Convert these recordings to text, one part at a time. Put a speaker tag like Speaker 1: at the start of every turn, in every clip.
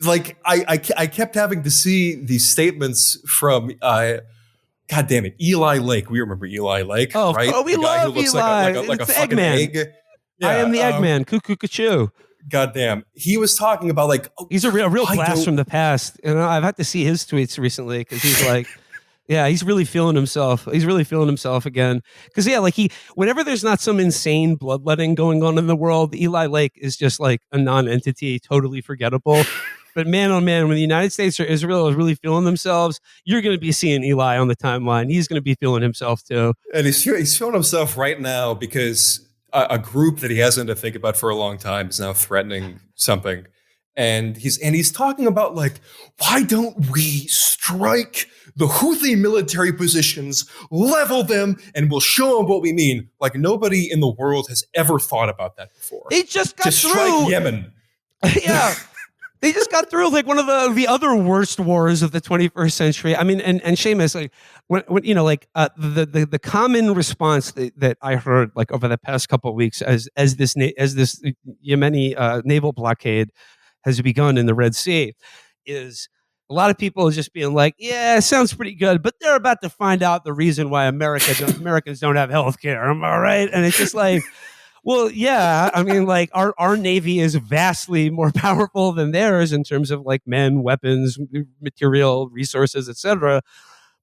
Speaker 1: like I kept having to see these statements from God damn it, Eli Lake. We remember Eli Lake, right?
Speaker 2: Oh, we
Speaker 1: the guy
Speaker 2: love
Speaker 1: who looks
Speaker 2: Eli.
Speaker 1: like a
Speaker 2: It's
Speaker 1: fucking
Speaker 2: Eggman.
Speaker 1: egg.
Speaker 2: I am the Eggman. Cuckoo, cuckoo.
Speaker 1: Goddamn, he was talking about like
Speaker 2: he's a real blast from the past, and I've had to see his tweets recently because he's like, yeah, he's really feeling himself. He's really feeling himself again. Because like whenever there's not some insane bloodletting going on in the world, Eli Lake is just like a non-entity, totally forgettable. But man, oh man, when the United States or Israel is really feeling themselves, you're going to be seeing Eli on the timeline. He's going to be feeling himself too,
Speaker 1: and he's feeling himself right now because a group that he hasn't had to think about for a long time is now threatening something. And he's talking about like, why don't we strike the Houthi military positions, level them, and we'll show them what we mean? Like nobody in the world has ever thought about that before.
Speaker 2: They just got
Speaker 1: strike Yemen.
Speaker 2: Yeah. They just got through like one of the other worst wars of the 21st century. I mean, and Seamus, like when the common response that I heard like over the past couple of weeks as this Yemeni naval blockade has begun in the Red Sea is a lot of people just being like, yeah, it sounds pretty good, but they're about to find out the reason why Americans don't have health care. Am I right? And it's just like, well, yeah, I mean, like our Navy is vastly more powerful than theirs in terms of like men, weapons, material, resources, etc.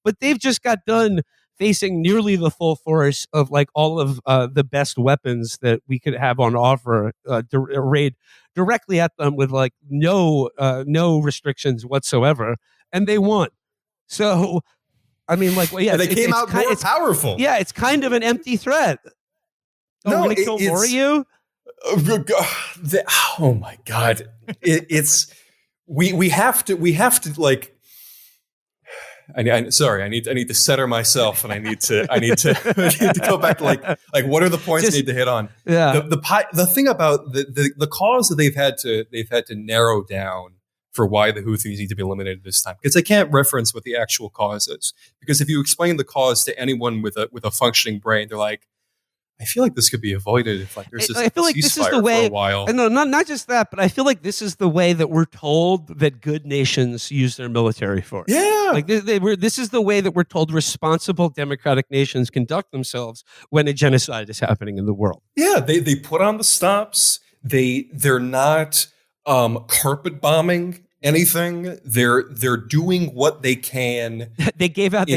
Speaker 2: But they've just got done facing nearly the full force of like all of the best weapons that we could have on offer, arrayed directly at them with like no restrictions whatsoever, and they won. So, I mean, like, well, yeah,
Speaker 1: they came out more powerful.
Speaker 2: Yeah, it's kind of an empty threat. Oh, no, we're going to kill more of you?
Speaker 1: Oh my God. We have to like, sorry, I need to center myself and I need to go back to like what are the points I need to hit on?
Speaker 2: Yeah.
Speaker 1: The thing about the cause that they've had to narrow down for why the Houthis need to be eliminated this time, because they can't reference what the actual cause is. Because if you explain the cause to anyone with a functioning brain, they're like, I feel like this could be avoided if like there's just a ceasefire for a while.
Speaker 2: No, not just that, but I feel like this is the way that we're told that good nations use their military for.
Speaker 1: Yeah,
Speaker 2: like this is the way that we're told responsible democratic nations conduct themselves when a genocide is happening in the world.
Speaker 1: Yeah, they put on the stops. They're not carpet bombing anything. They're doing what they can.
Speaker 2: They gave out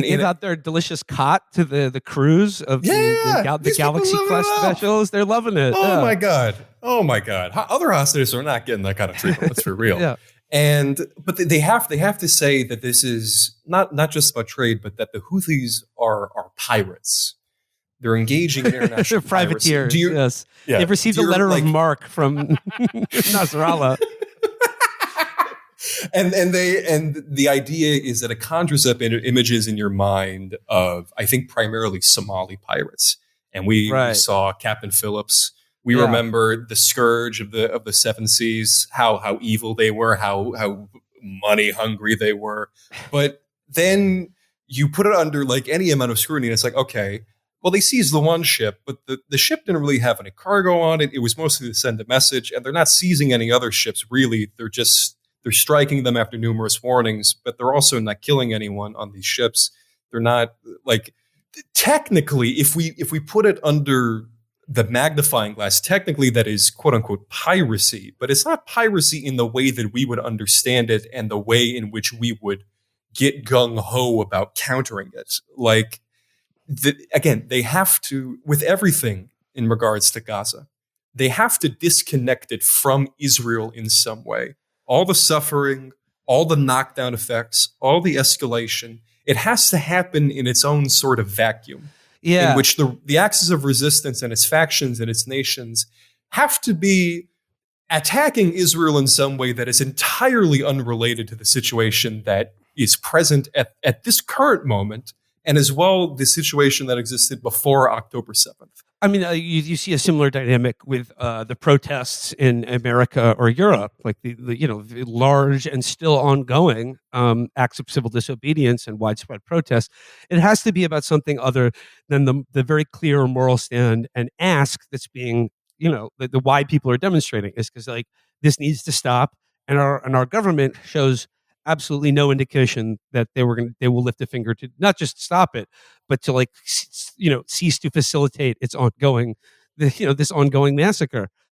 Speaker 2: their delicious cot to the crews of the Galaxy class vessels. They're loving it.
Speaker 1: Oh my god. Other hostages are not getting that kind of treatment. That's for real.
Speaker 2: Yeah.
Speaker 1: But they have to say that this is not just about trade, but that the Houthis are pirates. They're engaging in international
Speaker 2: privateers. Yes. Yeah. They've received a letter of marque from Nasrallah.
Speaker 1: And the idea is that it conjures up images in your mind of, I think, primarily Somali pirates. And we saw Captain Phillips. We remember the scourge of the Seven Seas, how evil they were, how money hungry they were. But then you put it under like any amount of scrutiny, and it's like, okay, well, they seized the one ship, but the ship didn't really have any cargo on it. It was mostly to send a message, and they're not seizing any other ships, really. They're striking them after numerous warnings, but they're also not killing anyone on these ships. They're not like, technically, if we put it under the magnifying glass, technically that is quote unquote piracy, but it's not piracy in the way that we would understand it and the way in which we would get gung ho about countering it. Like, again, they have to, with everything in regards to Gaza, they have to disconnect it from Israel in some way. All the suffering, all the knockdown effects, all the escalation, it has to happen in its own sort of vacuum.
Speaker 2: Yeah.
Speaker 1: In which the axis of resistance and its factions and its nations have to be attacking Israel in some way that is entirely unrelated to the situation that is present at this current moment, and as well the situation that existed before October 7th.
Speaker 2: I mean, you see a similar dynamic with the protests in America or Europe, like the large and still ongoing acts of civil disobedience and widespread protest. It has to be about something other than the very clear moral stand and ask that's being, the why people are demonstrating is because like this needs to stop. and our government shows absolutely no indication that they will lift a finger to not just stop it, but to cease to facilitate its ongoing, this ongoing massacre.